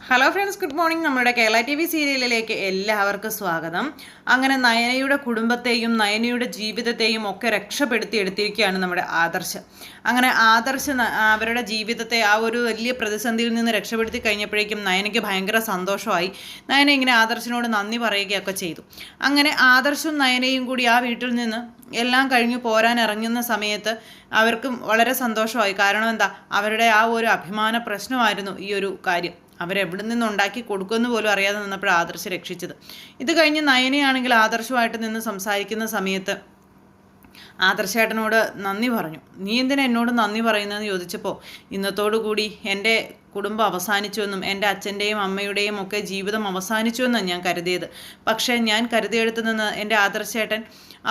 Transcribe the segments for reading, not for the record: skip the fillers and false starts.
Hello friends, good morning. നമ്മുടെ Kerala T V സീരിയലിലേക്ക് എല്ലാവർക്കും സ്വാഗതം. അങ്ങനെ നയനയുടെ കുടുംബത്തെയും നയനയുടെ ജീവിതത്തെയും ഒക്കെ രക്ഷപ്പെടുത്തി എടുത്തിരിക്കുകയാണ് നമ്മുടെ ആദർശ്. അങ്ങനെ ആദർശ് അവരുടെ ജീവിതത്തെ ആ ഒരു വലിയ പ്രതിസന്ധിയിൽ നിന്ന് രക്ഷപ്പെടുത്തി കഴിഞ്ഞപ്പോഴേക്കും നയനയ്ക്ക് ഭയങ്കര സന്തോഷമായി. നയന ഇങ്ങനെ ആദർശിനോട് നന്ദി പറയുകയൊക്കെ ചെയ്തു. അങ്ങനെ ആദർശും നയനയും കൂടി ആ വീട്ടിൽ നിന്ന് എല്ലാം കഴിഞ്ഞു പോരാൻ ഇറങ്ങുന്ന സമയത്ത് അവർക്കും വളരെ സന്തോഷമായി. കാരണം എന്താ, അവരുടെ ആ ഒരു അഭിമാന പ്രശ്നമായിരുന്നു ഈ ഒരു കാര്യം. അവരെവിടെ നിന്ന് ഉണ്ടാക്കി കൊടുക്കുമെന്ന് പോലും അറിയാതെ നിന്നപ്പോൾ ആദർശ് രക്ഷിച്ചത്. ഇത് കഴിഞ്ഞ് നയനയാണെങ്കിൽ ആദർശമായിട്ട് നിന്ന് സംസാരിക്കുന്ന സമയത്ത് ആദർശേട്ടനോട് നന്ദി പറഞ്ഞു. നീ എന്തിനാ എന്നോട് നന്ദി പറയുന്നതെന്ന് ചോദിച്ചപ്പോൾ, ഇന്നത്തോടു കൂടി എൻ്റെ കുടുംബം അവസാനിച്ചുവെന്നും എൻ്റെ അച്ഛൻ്റെയും അമ്മയുടെയും ഒക്കെ ജീവിതം അവസാനിച്ചുവെന്നാണ് ഞാൻ കരുതിയത്. പക്ഷേ ഞാൻ കരുതിയെടുത്തു നിന്ന് എൻ്റെ ആദർശേട്ടൻ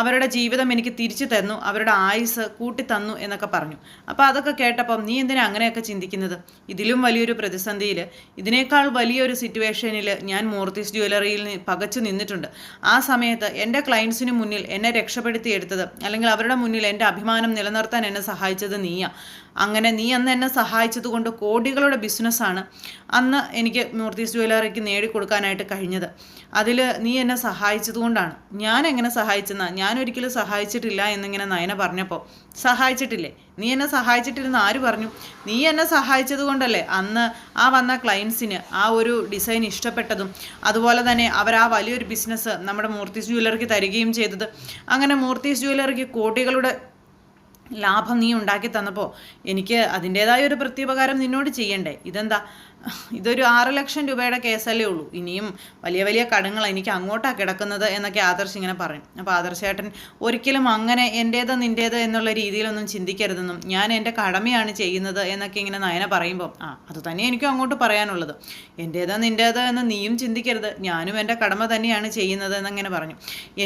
അവരുടെ ജീവിതം എനിക്ക് തിരിച്ചു തന്നു, അവരുടെ ആയുസ് കൂട്ടിത്തന്നു എന്നൊക്കെ പറഞ്ഞു. അപ്പോൾ അതൊക്കെ കേട്ടപ്പം, നീ എന്തിനാ അങ്ങനെയൊക്കെ ചിന്തിക്കുന്നത്? ഇതിലും വലിയൊരു പ്രതിസന്ധിയിൽ, ഇതിനേക്കാൾ വലിയൊരു സിറ്റുവേഷനിൽ ഞാൻ മൂർത്തീസ് ജ്വല്ലറിയിൽ പകച്ചു നിന്നിട്ടുണ്ട്. ആ സമയത്ത് എൻ്റെ ക്ലയൻസിന് മുന്നിൽ എന്നെ രക്ഷപ്പെടുത്തിയെടുത്തത്, അല്ലെങ്കിൽ അവരുടെ മുന്നിൽ എൻ്റെ അഭിമാനം നിലനിർത്താൻ എന്നെ സഹായിച്ചത് നീയാ. അങ്ങനെ നീ അന്ന് എന്നെ സഹായിച്ചത് കൊണ്ട് കോടികളുടെ ബിസിനസ്സാണ് അന്ന് എനിക്ക് മൂർത്തീസ് ജ്വല്ലറിക്ക് നേടിക്കൊടുക്കാനായിട്ട് കഴിഞ്ഞത്. അതിൽ നീ എന്നെ സഹായിച്ചത് കൊണ്ടാണ്. ഞാൻ എങ്ങനെ സഹായിച്ചെന്നാ? ഞാൻ ഒരിക്കലും സഹായിച്ചിട്ടില്ല എന്നിങ്ങനെ നയന പറഞ്ഞപ്പോൾ, സഹായിച്ചിട്ടില്ലേ? നീ എന്നെ സഹായിച്ചിട്ടില്ലെന്ന് ആര് പറഞ്ഞു? നീ എന്നെ സഹായിച്ചത് കൊണ്ടല്ലേ അന്ന് ആ വന്ന ക്ലയൻസിന് ആ ഒരു ഡിസൈൻ ഇഷ്ടപ്പെട്ടതും അതുപോലെ തന്നെ അവർ ആ വലിയൊരു ബിസിനസ് നമ്മുടെ മൂർത്തീസ് ജ്വല്ലറിക്ക് തരികയും ചെയ്തത്. അങ്ങനെ മൂർത്തീസ് ജ്വല്ലറിക്ക് കോടികളുടെ ലാഭം നീ ഉണ്ടാക്കി തന്നപ്പോൾ എനിക്ക് അതിൻ്റേതായ ഒരു പ്രത്യുപകാരം നിന്നോട് ചെയ്യണ്ടേ? ഇതെന്താ, ഇതൊരു 6 ലക്ഷം രൂപയുടെ കേസല്ലേ ഉള്ളൂ, ഇനിയും വലിയ വലിയ കടങ്ങൾ എനിക്ക് അങ്ങോട്ടാണ് കിടക്കുന്നത് എന്നൊക്കെ ആദർശ് ഇങ്ങനെ പറയും. അപ്പോൾ ആദർശേട്ടൻ ഒരിക്കലും അങ്ങനെ എൻ്റേത് നിൻ്റേത് എന്നുള്ള രീതിയിലൊന്നും ചിന്തിക്കരുതെന്നും, ഞാൻ എൻ്റെ കടമയാണ് ചെയ്യുന്നത് എന്നൊക്കെ ഇങ്ങനെ നയന പറയുമ്പോൾ, അത് തന്നെ എനിക്കും അങ്ങോട്ട് പറയാനുള്ളത്. എൻ്റേത് നിൻ്റേത് എന്ന് നീയും ചിന്തിക്കരുത്, ഞാനും എൻ്റെ കടമ തന്നെയാണ് ചെയ്യുന്നത് എന്നങ്ങനെ പറഞ്ഞു.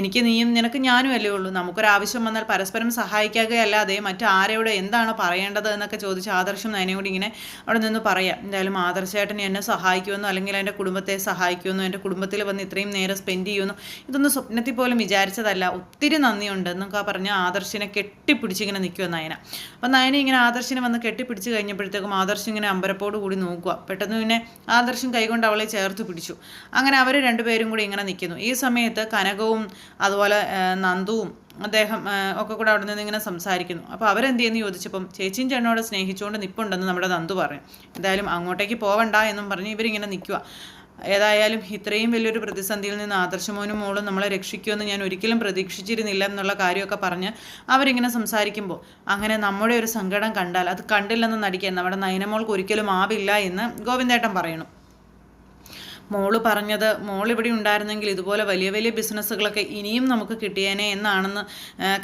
എനിക്ക് നീയും നിനക്ക് ഞാനും അല്ലേ ഉള്ളൂ, നമുക്കൊരാവശ്യം വന്നാൽ പരസ്പരം സഹായിക്കുകയല്ലാതെ മറ്റാരോട് എന്താണ് പറയേണ്ടത് എന്നൊക്കെ ചോദിച്ച് ആദർശം നയനയോട് ഇങ്ങനെ അവിടെ നിന്ന് പറയാം. എന്തായാലും ചേട്ടൻ എന്നെ സഹായിക്കുമെന്നോ അല്ലെങ്കിൽ എൻ്റെ കുടുംബത്തെ സഹായിക്കുമെന്നോ എൻ്റെ കുടുംബത്തിൽ വന്ന് ഇത്രയും നേരം സ്പെൻഡ് ചെയ്യുമെന്നോ ഇതൊന്നും സ്വപ്നത്തിൽ പോലും വിചാരിച്ചതല്ല, ഒത്തിരി നന്ദിയുണ്ട് എന്നൊക്കെ പറഞ്ഞ് ആദർശിനെ കെട്ടിപ്പിടിച്ചിങ്ങനെ നിൽക്കുമോ നയന. അപ്പം നയന ഇങ്ങനെ ആദർശിനെ വന്ന് കെട്ടിപ്പിടിച്ച് കഴിഞ്ഞപ്പോഴത്തേക്കും ആദർശ് ഇങ്ങനെ അമ്പരപ്പോട് കൂടി നോക്കുക. പെട്ടെന്ന് പിന്നെ ആദർശം കൈകൊണ്ട് അവളെ ചേർത്ത് പിടിച്ചു. അങ്ങനെ അവർ രണ്ടുപേരും കൂടി ഇങ്ങനെ നിൽക്കുന്നു. ഈ സമയത്ത് കനകവും അതുപോലെ നന്ദുവും അദ്ദേഹം ഒക്കെ കൂടെ അവിടെ നിന്ന് ഇങ്ങനെ സംസാരിക്കുന്നു. അപ്പോൾ അവരെന്ത് ചെയ്യുന്നു ചോദിച്ചപ്പം, ചേച്ചിയും ചേട്ടനോട് സ്നേഹിച്ചുകൊണ്ട് നിൽപ്പുണ്ടെന്ന് നമ്മുടെ നന്ദു പറഞ്ഞു. എന്തായാലും അങ്ങോട്ടേക്ക് പോവണ്ട എന്നും പറഞ്ഞ് ഇവരിങ്ങനെ നിൽക്കുക. ഏതായാലും ഇത്രയും വലിയൊരു പ്രതിസന്ധിയിൽ നിന്ന് ആദർശമോനും മോളും നമ്മളെ രക്ഷിക്കുമെന്ന് ഞാൻ ഒരിക്കലും പ്രതീക്ഷിച്ചിരുന്നില്ല എന്നുള്ള കാര്യമൊക്കെ പറഞ്ഞ് അവരിങ്ങനെ സംസാരിക്കുമ്പോൾ, അങ്ങനെ നമ്മുടെ ഒരു സങ്കടം കണ്ടാൽ അത് കണ്ടില്ലെന്ന് നടിക്കാൻ നമ്മുടെ നയനമോൾക്ക് ഒരിക്കലും ആവില്ല എന്ന് ഗോവിന്ദേട്ടൻ പറയണം. മോള് പറഞ്ഞത്, മോളിവിടെ ഉണ്ടായിരുന്നെങ്കിൽ ഇതുപോലെ വലിയ വലിയ ബിസിനസ്സുകളൊക്കെ ഇനിയും നമുക്ക് കിട്ടിയേനെ എന്നാണെന്ന്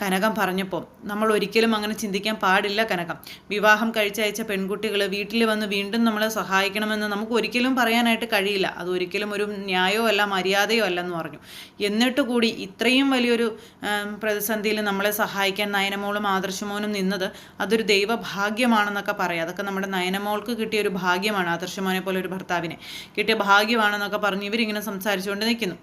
കനകം പറഞ്ഞപ്പോൾ, നമ്മൾ ഒരിക്കലും അങ്ങനെ ചിന്തിക്കാൻ പാടില്ല കനകം. വിവാഹം കഴിച്ചയച്ച പെൺകുട്ടികൾ വീട്ടിൽ വന്ന് വീണ്ടും നമ്മളെ സഹായിക്കണമെന്ന് നമുക്ക് ഒരിക്കലും പറയാനായിട്ട് കഴിയില്ല. അതൊരിക്കലും ഒരു ന്യായമോ അല്ല മര്യാദയോ അല്ലെന്ന് പറഞ്ഞു. എന്നിട്ട് കൂടി ഇത്രയും വലിയൊരു പ്രതിസന്ധിയിൽ നമ്മളെ സഹായിക്കാൻ നയനമോളും ആദർശമോനും നിന്നത് അതൊരു ദൈവഭാഗ്യമാണെന്നൊക്കെ പറയാം. അതൊക്കെ നമ്മുടെ നയനമോൾക്ക് കിട്ടിയ ഒരു ഭാഗ്യമാണ്, ആദർശമോനെ പോലെ ഒരു ഭർത്താവിനെ കിട്ടിയ ഭാഗ്യമാണ് എന്നൊക്കെ പറഞ്ഞ് ഇവരിങ്ങനെ സംസാരിച്ചുകൊണ്ട് നിൽക്കുന്നു.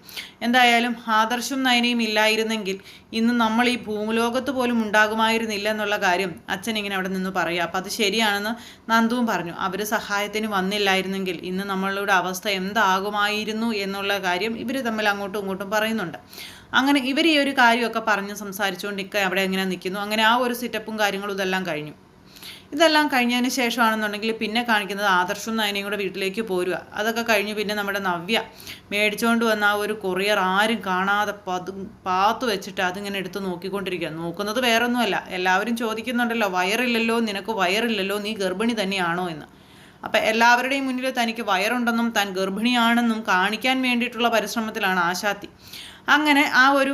എന്തായാലും ആദർശും നയനയും ഇല്ലായിരുന്നെങ്കിൽ ഇന്ന് നമ്മൾ ഈ ഭൂലോകത്ത് പോലും ഉണ്ടാകുമായിരുന്നില്ല എന്നുള്ള കാര്യം അച്ഛൻ ഇങ്ങനെ അവിടെ നിന്ന് പറയുക. അപ്പം അത് ശരിയാണെന്ന് നന്ദുവും പറഞ്ഞു. അവർ സഹായത്തിന് വന്നില്ലായിരുന്നെങ്കിൽ ഇന്ന് നമ്മളുടെ അവസ്ഥ എന്താകുമായിരുന്നു എന്നുള്ള കാര്യം ഇവർ തമ്മിൽ അങ്ങോട്ടും ഇങ്ങോട്ടും പറയുന്നുണ്ട്. അങ്ങനെ ഇവർ ഈ ഒരു കാര്യമൊക്കെ പറഞ്ഞ് സംസാരിച്ചുകൊണ്ട് അവിടെ എങ്ങനെ നിൽക്കുന്നു. അങ്ങനെ ആ ഒരു സെറ്റപ്പും കാര്യങ്ങളും ഇതെല്ലാം കഴിഞ്ഞു. ഇതെല്ലാം കഴിഞ്ഞതിന് ശേഷമാണെന്നുണ്ടെങ്കിൽ പിന്നെ കാണിക്കുന്നത് ആദർശവും നയനയും കൂടെ വീട്ടിലേക്ക് പോരുക. അതൊക്കെ കഴിഞ്ഞ് പിന്നെ നമ്മുടെ നവ്യ മേടിച്ചുകൊണ്ട് വന്ന ആ ഒരു കൊറിയർ ആരും കാണാതെ പാത്തു വെച്ചിട്ട് അതിങ്ങനെ എടുത്ത് നോക്കിക്കൊണ്ടിരിക്കുക. നോക്കുന്നത് വേറൊന്നുമല്ല, എല്ലാവരും ചോദിക്കുന്നുണ്ടല്ലോ, വയറില്ലല്ലോ, നിനക്ക് വയറില്ലല്ലോ, നീ ഗർഭിണി തന്നെയാണോ എന്ന്. അപ്പം എല്ലാവരുടെയും മുന്നിൽ തനിക്ക് വയറുണ്ടെന്നും താൻ ഗർഭിണിയാണെന്നും കാണിക്കാൻ വേണ്ടിയിട്ടുള്ള പരിശ്രമത്തിലാണ് ആശാത്തി. അങ്ങനെ ആ ഒരു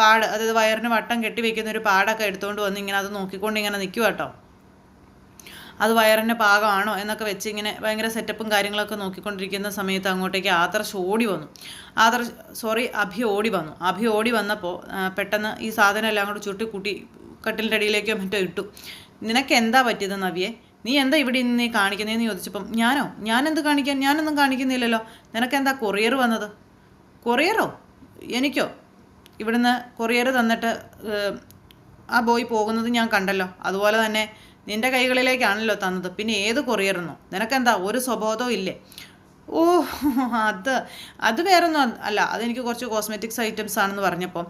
പാട്, അതായത് വയറിന് വട്ടം കെട്ടിവെക്കുന്ന ഒരു പാടൊക്കെ എടുത്തുകൊണ്ട് വന്ന് ഇങ്ങനെ അത് നോക്കിക്കൊണ്ട് ഇങ്ങനെ നിൽക്കുക കേട്ടോ. അത് വയറിൻ്റെ പാകമാണോ എന്നൊക്കെ വെച്ച് ഇങ്ങനെ ഭയങ്കര സെറ്റപ്പും കാര്യങ്ങളൊക്കെ നോക്കിക്കൊണ്ടിരിക്കുന്ന സമയത്ത് അങ്ങോട്ടേക്ക് അഭി ഓടി വന്നപ്പോൾ പെട്ടെന്ന് ഈ സാധനം എല്ലാം കൂടെ ചുട്ടിക്കൂട്ടി കട്ടിലിൻ്റെ അടിയിലേക്കോ മറ്റോ ഇട്ടു. നിനക്ക് എന്താ പറ്റിയത് നവ്യെ? നീ എന്താ ഇവിടെ ഇന്ന് നീ കാണിക്കുന്നതെന്ന് ചോദിച്ചപ്പം, ഞാനെന്ത് കാണിക്കാൻ? ഞാനൊന്നും കാണിക്കുന്നില്ലല്ലോ. നിനക്കെന്താ കൊറിയർ വന്നത്? കൊറിയറോ? എനിക്കോ? ഇവിടുന്ന് കൊറിയർ തന്നിട്ട് ആ ബോയ് പോകുന്നത് ഞാൻ കണ്ടല്ലോ. അതുപോലെ തന്നെ നിൻ്റെ കൈകളിലേക്കാണല്ലോ തന്നത്. പിന്നെ ഏത് കൊറിയറെന്നോ? നിനക്കെന്താ ഒരു സ്വബോധവും ഇല്ലേ? ഓ അത് അത് വേറൊന്നും അല്ല, അതെനിക്ക് കുറച്ച് കോസ്മെറ്റിക്സ് ഐറ്റംസ് ആണെന്ന് പറഞ്ഞപ്പോൾ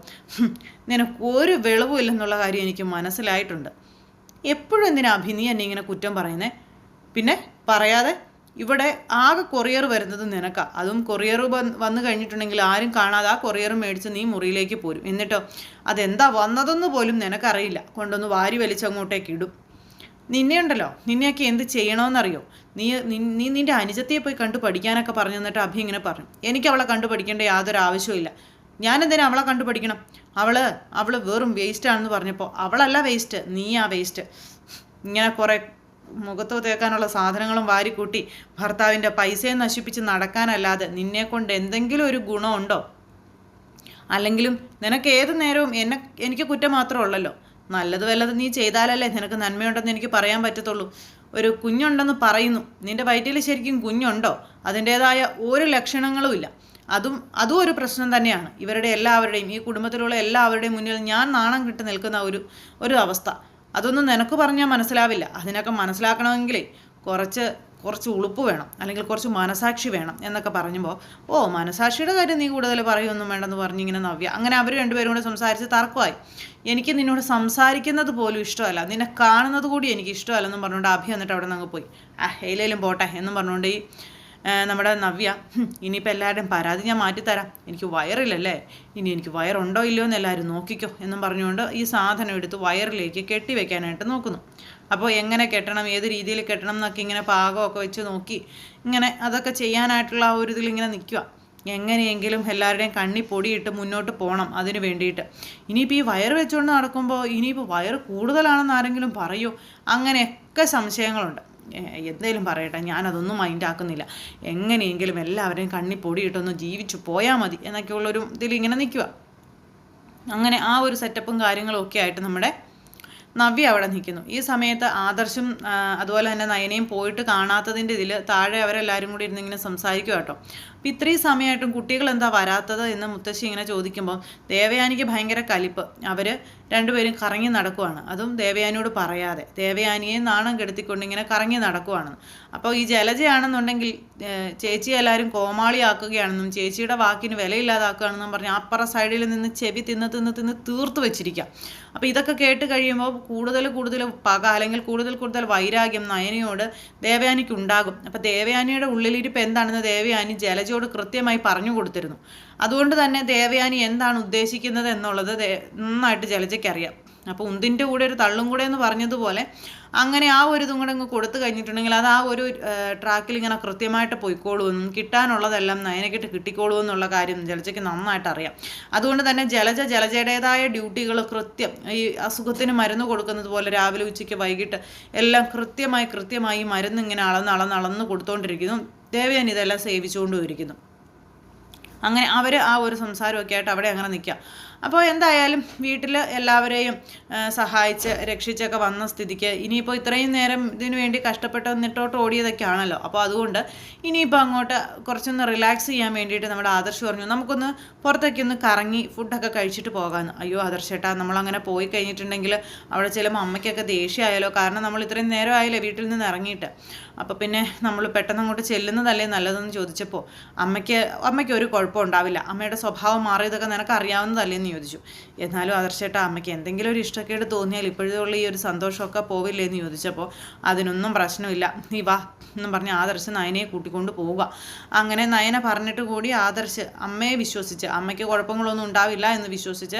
നിനക്ക് ഒരു വെളിവും ഇല്ലെന്നുള്ള കാര്യം എനിക്ക് മനസ്സിലായിട്ടുണ്ട്. എപ്പോഴും എന്തിനാ അഭി നീ എന്നെ ഇങ്ങനെ കുറ്റം പറയുന്നേ? പിന്നെ പറയാതെ ഇവിടെ ആകെ കൊറിയർ വരുന്നത് നിനക്കാ. അതും കൊറിയർ വന്നു കഴിഞ്ഞിട്ടുണ്ടെങ്കിൽ ആരും കാണാതെ ആ കൊറിയർ മേടിച്ച് നീ മുറിയിലേക്ക് പോരും. എന്നിട്ടോ അതെന്താ വന്നതെന്ന് പോലും നിനക്കറിയില്ല, കൊണ്ടൊന്ന് വാരി വലിച്ചങ്ങോട്ടേക്ക് ഇടും. നിന്നെയുണ്ടല്ലോ, നിന്നെയൊക്കെ എന്ത് ചെയ്യണമെന്നറിയോ? നീ നീ നിൻ്റെ അനുജത്തിയെ പോയി കണ്ടു പഠിക്കാനൊക്കെ പറഞ്ഞു തന്നിട്ട് അഭി ഇങ്ങനെ പറഞ്ഞു. എനിക്ക് അവളെ കണ്ടു പഠിക്കേണ്ട യാതൊരു ആവശ്യമില്ല. ഞാനെന്തിനാ അവളെ കണ്ടു പഠിക്കണം? അവൾ വെറും വേസ്റ്റാണെന്ന് പറഞ്ഞപ്പോൾ അവളല്ല വേസ്റ്റ്, നീയാ വേസ്റ്റ്. ഇങ്ങനെ കുറേ മുഖത്ത് തേക്കാനുള്ള സാധനങ്ങളും വാരിക്കൂട്ടി ഭർത്താവിൻ്റെ പൈസയെ നശിപ്പിച്ച് നടക്കാനല്ലാതെ നിന്നെക്കൊണ്ട് എന്തെങ്കിലും ഒരു ഗുണമുണ്ടോ? അല്ലെങ്കിലും നിനക്ക് ഏത് നേരവും എനിക്ക് കുറ്റം മാത്രമേ ഉള്ളല്ലോ. നല്ലത് വല്ലത് നീ ചെയ്താലല്ലേ നിനക്ക് നന്മയുണ്ടെന്ന് എനിക്ക് പറയാൻ പറ്റത്തുള്ളൂ. ഒരു കുഞ്ഞുണ്ടെന്ന് പറയുന്നു, നിൻ്റെ വയറ്റിൽ ശരിക്കും കുഞ്ഞുണ്ടോ? അതിൻ്റേതായ ഒരു ലക്ഷണങ്ങളുമില്ല. അതും ഒരു പ്രശ്നം തന്നെയാണ്. ഇവരുടെ എല്ലാവരുടെയും, ഈ കുടുംബത്തിലുള്ള എല്ലാവരുടെയും മുന്നിൽ ഞാൻ നാണം കിട്ടി നിൽക്കുന്ന ഒരു അവസ്ഥ. അതൊന്നും നിനക്ക് പറഞ്ഞാൽ മനസ്സിലാവില്ല. അതിനൊക്കെ മനസ്സിലാക്കണമെങ്കിലേ കുറച്ച് ഉളുപ്പ് വേണം, അല്ലെങ്കിൽ കുറച്ച് മനസാക്ഷി വേണം എന്നൊക്കെ പറഞ്ഞപ്പോൾ, ഓ മനസാക്ഷിയുടെ കാര്യം നീ കൂടുതൽ പറയുമൊന്നും വേണ്ടെന്ന് പറഞ്ഞിങ്ങനെ നവ്യ. അങ്ങനെ അവർ രണ്ടുപേരും കൂടെ സംസാരിച്ച് തർക്കമായി. എനിക്ക് നിന്നോട് സംസാരിക്കുന്നത് പോലും ഇഷ്ടമല്ല, നിന്നെ കാണുന്നത് കൂടി എനിക്ക് ഇഷ്ടമല്ലെന്നും പറഞ്ഞുകൊണ്ട് അഭി എന്നിട്ട് അവിടെ നിന്ന് പോയി. എയിലേലും പോട്ടെ എന്നും പറഞ്ഞുകൊണ്ട് ഈ നമ്മുടെ നവ്യ, ഇനിയിപ്പോൾ എല്ലാവരുടെയും പരാതി ഞാൻ മാറ്റിത്തരാം, എനിക്ക് വയറില്ലല്ലേ, ഇനി എനിക്ക് വയറുണ്ടോ ഇല്ലയോ എന്ന് എല്ലാവരും നോക്കിക്കോ എന്നും പറഞ്ഞുകൊണ്ട് ഈ സാധനം എടുത്ത് വയറിലേക്ക് കെട്ടി വെക്കാനായിട്ട് നോക്കുന്നു. അപ്പോൾ എങ്ങനെ കെട്ടണം, ഏത് രീതിയിൽ കെട്ടണം എന്നൊക്കെ ഇങ്ങനെ പാകമൊക്കെ വെച്ച് നോക്കി ഇങ്ങനെ അതൊക്കെ ചെയ്യാനായിട്ടുള്ള ആ ഒരു ഇതിലിങ്ങനെ നിൽക്കുക. എങ്ങനെയെങ്കിലും എല്ലാവരുടെയും കണ്ണി പൊടിയിട്ട് മുന്നോട്ട് പോകണം അതിന് വേണ്ടിയിട്ട്. ഇനിയിപ്പോൾ ഈ വയറ് വെച്ചുകൊണ്ട് നടക്കുമ്പോൾ ഇനിയിപ്പോൾ വയറ് കൂടുതലാണെന്ന് ആരെങ്കിലും പറയോ? അങ്ങനെയൊക്കെ സംശയങ്ങളുണ്ട്. എന്തേലും പറയട്ടെ, ഞാനതൊന്നും മൈൻഡാക്കുന്നില്ല. എങ്ങനെയെങ്കിലും എല്ലാവരെയും കണ്ണി പൊടിയിട്ടൊന്ന് ജീവിച്ചു പോയാൽ മതി എന്നൊക്കെയുള്ളൊരു ഇതിലിങ്ങനെ നിൽക്കുക. അങ്ങനെ ആ ഒരു സെറ്റപ്പും കാര്യങ്ങളും ഒക്കെ ആയിട്ട് നമ്മുടെ നവ്യ അവിടെ നിൽക്കുന്നു. ഈ സമയത്ത് ആദർശും അതുപോലെ തന്നെ നയനയും പോയിട്ട് കാണാത്തതിൻ്റെ ഇതിൽ താഴെ അവരെല്ലാവരും കൂടി ഇരുന്നിങ്ങനെ സംസാരിക്കുക കേട്ടോ. അപ്പം ഇത്രയും സമയമായിട്ടും കുട്ടികൾ എന്താ വരാത്തത് എന്ന് മുത്തശ്ശി ഇങ്ങനെ ചോദിക്കുമ്പോൾ ദേവയാനിക്ക് ഭയങ്കര കലിപ്പ്. അവർ രണ്ടുപേരും കറങ്ങി നടക്കുവാണ്, അതും ദേവയാനിയോട് പറയാതെ. ദേവയാനിയെ നാണം കെടുത്തിക്കൊണ്ട് ഇങ്ങനെ കറങ്ങി നടക്കുവാണെന്ന്. അപ്പോൾ ഈ ജലജയാണെന്നുണ്ടെങ്കിൽ ചേച്ചി എല്ലാവരും കോമാളിയാക്കുകയാണെന്നും ചേച്ചിയുടെ വാക്കിന് വിലയില്ലാതാക്കുകയാണെന്നും പറഞ്ഞ് അപ്പുറ സൈഡിൽ നിന്ന് ചെവി തിന്ന് തീർത്ത് വെച്ചിരിക്കുക. അപ്പോൾ ഇതൊക്കെ കേട്ട് കഴിയുമ്പോൾ കൂടുതൽ പക, അല്ലെങ്കിൽ കൂടുതൽ വൈരാഗ്യം നയനയോട് ദേവയാനിക്ക് ഉണ്ടാകും. അപ്പോൾ ദേവയാനിയുടെ ഉള്ളിലിരിപ്പ് എന്താണെന്ന് ദേവയാനി ജലജയോട് കൃത്യമായി പറഞ്ഞു കൊടുത്തിരുന്നു. അതുകൊണ്ട് തന്നെ ദേവയാനി എന്താണ് ഉദ്ദേശിക്കുന്നത് എന്നുള്ളത് നന്നായിട്ട് ജലജയ്ക്കറിയാം. അപ്പോൾ ഉന്തിൻ്റെ കൂടെ ഒരു തള്ളും കൂടെ എന്ന് പറഞ്ഞതുപോലെ അങ്ങനെ ആ ഒരു ഇതും കൂടെ അങ്ങ് കൊടുത്തു കഴിഞ്ഞിട്ടുണ്ടെങ്കിൽ അത് ആ ഒരു ട്രാക്കിൽ ഇങ്ങനെ കൃത്യമായിട്ട് പോയിക്കോളുമെന്നും കിട്ടാനുള്ളതെല്ലാം നയനക്കിട്ട് കിട്ടിക്കോളുമെന്നുള്ള കാര്യം ജലജയ്ക്ക് നന്നായിട്ട് അറിയാം. അതുകൊണ്ട് തന്നെ ജലജയുടേതായ ഡ്യൂട്ടികൾ കൃത്യം, ഈ അസുഖത്തിന് മരുന്ന് കൊടുക്കുന്നത് പോലെ രാവിലെ ഉച്ചയ്ക്ക് വൈകിട്ട് എല്ലാം കൃത്യമായി മരുന്ന് ഇങ്ങനെ അളന്ന് കൊടുത്തുകൊണ്ടിരിക്കുന്നു. ദേവയാനി ഇതെല്ലാം സേവിച്ചുകൊണ്ടും ഇരിക്കുന്നു. അങ്ങനെ അവർ ആ ഒരു സംസാരമൊക്കെ ആയിട്ട് അവിടെ അങ്ങനെ നിൽക്കുക. അപ്പോൾ എന്തായാലും വീട്ടിൽ എല്ലാവരെയും സഹായിച്ച് രക്ഷിച്ചൊക്കെ വന്ന സ്ഥിതിക്ക് ഇനിയിപ്പോൾ ഇത്രയും നേരം ഇതിനു വേണ്ടി കഷ്ടപ്പെട്ട് നിട്ടോട്ട് ഓടിയതൊക്കെ ആണല്ലോ. അപ്പോൾ അതുകൊണ്ട് ഇനിയിപ്പോൾ അങ്ങോട്ട് കുറച്ചൊന്ന് റിലാക്സ് ചെയ്യാൻ വേണ്ടിയിട്ട് നമ്മുടെ ആദർശ് പറഞ്ഞു, നമുക്കൊന്ന് പുറത്തേക്കൊന്ന് കറങ്ങി ഫുഡൊക്കെ കഴിച്ചിട്ട് പോകാമെന്ന്. അയ്യോ ആദർശേട്ടാ, നമ്മളങ്ങനെ പോയി കഴിഞ്ഞിട്ടുണ്ടെങ്കിൽ അവിടെ ചിലപ്പോൾ അമ്മയ്ക്കൊക്കെ ദേഷ്യമായാലോ, കാരണം നമ്മൾ ഇത്രയും നേരം ആയില്ലേ വീട്ടിൽ നിന്ന് ഇറങ്ങിയിട്ട്. അപ്പോൾ പിന്നെ നമ്മൾ പെട്ടെന്ന് അങ്ങോട്ട് ചെല്ലുന്നതല്ലേ നല്ലതെന്ന് ചോദിച്ചപ്പോൾ അമ്മയ്ക്ക് ഒരു കുഴപ്പം ഉണ്ടാവില്ല, അമ്മയുടെ സ്വഭാവം മാറിയതൊക്കെ നിനക്ക് അറിയാവുന്നതല്ലേ എന്ന് ചോദിച്ചു. എന്നാലും ആദർശേട്ടാ, അമ്മയ്ക്ക് എന്തെങ്കിലും ഒരു ഇഷ്ടക്കേട് തോന്നിയാൽ ഇപ്പോഴുള്ള ഈ ഒരു സന്തോഷമൊക്കെ പോവില്ലേ എന്ന് ചോദിച്ചപ്പോൾ അതിനൊന്നും പ്രശ്നമില്ല, നീ വാ എന്നും പറഞ്ഞ് ആദർശ് നയനയെ കൂട്ടിക്കൊണ്ട് പോവുക. അങ്ങനെ നയന പറഞ്ഞിട്ട് കൂടി ആദർശ് അമ്മയെ വിശ്വസിച്ച്, അമ്മയ്ക്ക് കുഴപ്പങ്ങളൊന്നും ഉണ്ടാവില്ല എന്ന് വിശ്വസിച്ച്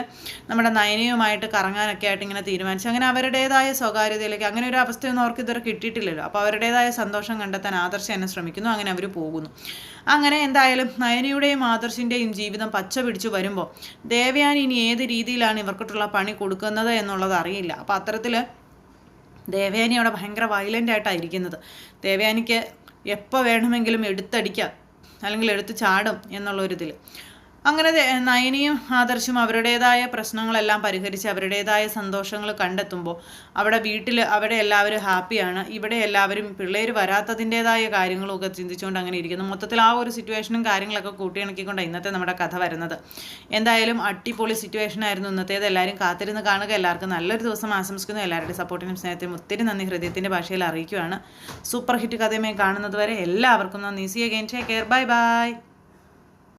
നമ്മുടെ നയനയുമായിട്ട് കറങ്ങാനൊക്കെ ആയിട്ട് ഇങ്ങനെ തീരുമാനിച്ചു. അങ്ങനെ അവരുടേതായ സ്വകാര്യതയിലേക്ക്, അങ്ങനെ ഒരു അവസ്ഥയൊന്നും അവർക്ക് ഇതുവരെ കിട്ടിയിട്ടില്ലല്ലോ. അപ്പോൾ അവരുടേതായ സന്തോഷം കണ്ടെത്താൻ ആദർശ് എന്നെ ശ്രമിക്കുന്നു. അങ്ങനെ അവർ പോകുന്നു. അങ്ങനെ എന്തായാലും നയനയുടെയും ആദർശിൻ്റെയും ജീവിതം പച്ച പിടിച്ചു വരുമ്പോൾ ദേവയാനി ഇനി ഏത് രീതിയിലാണ് ഇവർക്കിട്ടുള്ള പണി കൊടുക്കുന്നത് എന്നുള്ളത് അറിയില്ല. അപ്പോൾ അത്തരത്തിൽ ദേവയാനി അവിടെ ഭയങ്കര വയലൻ്റ് ആയിട്ടാണ് ഇരിക്കുന്നത്. ദേവയാനിക്ക് എപ്പോൾ വേണമെങ്കിലും എടുത്തടിക്കാം, അല്ലെങ്കിൽ എടുത്ത് ചാടും എന്നുള്ളൊരിതിൽ. അങ്ങനെ നയനിയും ആദർശും അവരുടേതായ പ്രശ്നങ്ങളെല്ലാം പരിഹരിച്ച് അവരുടേതായ സന്തോഷങ്ങൾ കണ്ടെത്തുമ്പോൾ അവിടെ എല്ലാവരും ഹാപ്പിയാണ്. ഇവിടെ എല്ലാവരും പിള്ളേർ വരാത്തതിൻ്റെതായ കാര്യങ്ങളൊക്കെ ചിന്തിച്ചുകൊണ്ട് അങ്ങനെ ഇരിക്കുന്നു. മൊത്തത്തിൽ ആ ഒരു സിറ്റുവേഷനും കാര്യങ്ങളൊക്കെ കൂട്ടിയിണക്കിക്കൊണ്ട് ഇന്നത്തെ നമ്മുടെ കഥ വരുന്നത്. എന്തായാലും അടിപൊളി സിറ്റുവേഷൻ ആയിരുന്നു ഇന്നത്തേത്. എല്ലാവരും കാത്തിരുന്ന് കാണുക. എല്ലാവർക്കും നല്ലൊരു ദിവസം ആശംസിക്കുന്നു. എല്ലാവരുടെയും സപ്പോർട്ടിനും സ്നേഹത്തിനും ഒത്തിരി നന്ദി ഹൃദയത്തിൻ്റെ ഭാഷയിൽ അറിയിക്കുകയാണ്. സൂപ്പർ ഹിറ്റ് കഥയുമായി കാണുന്നത് വരെ എല്ലാവർക്കും നന്ദി. See again. Take care. Bye by.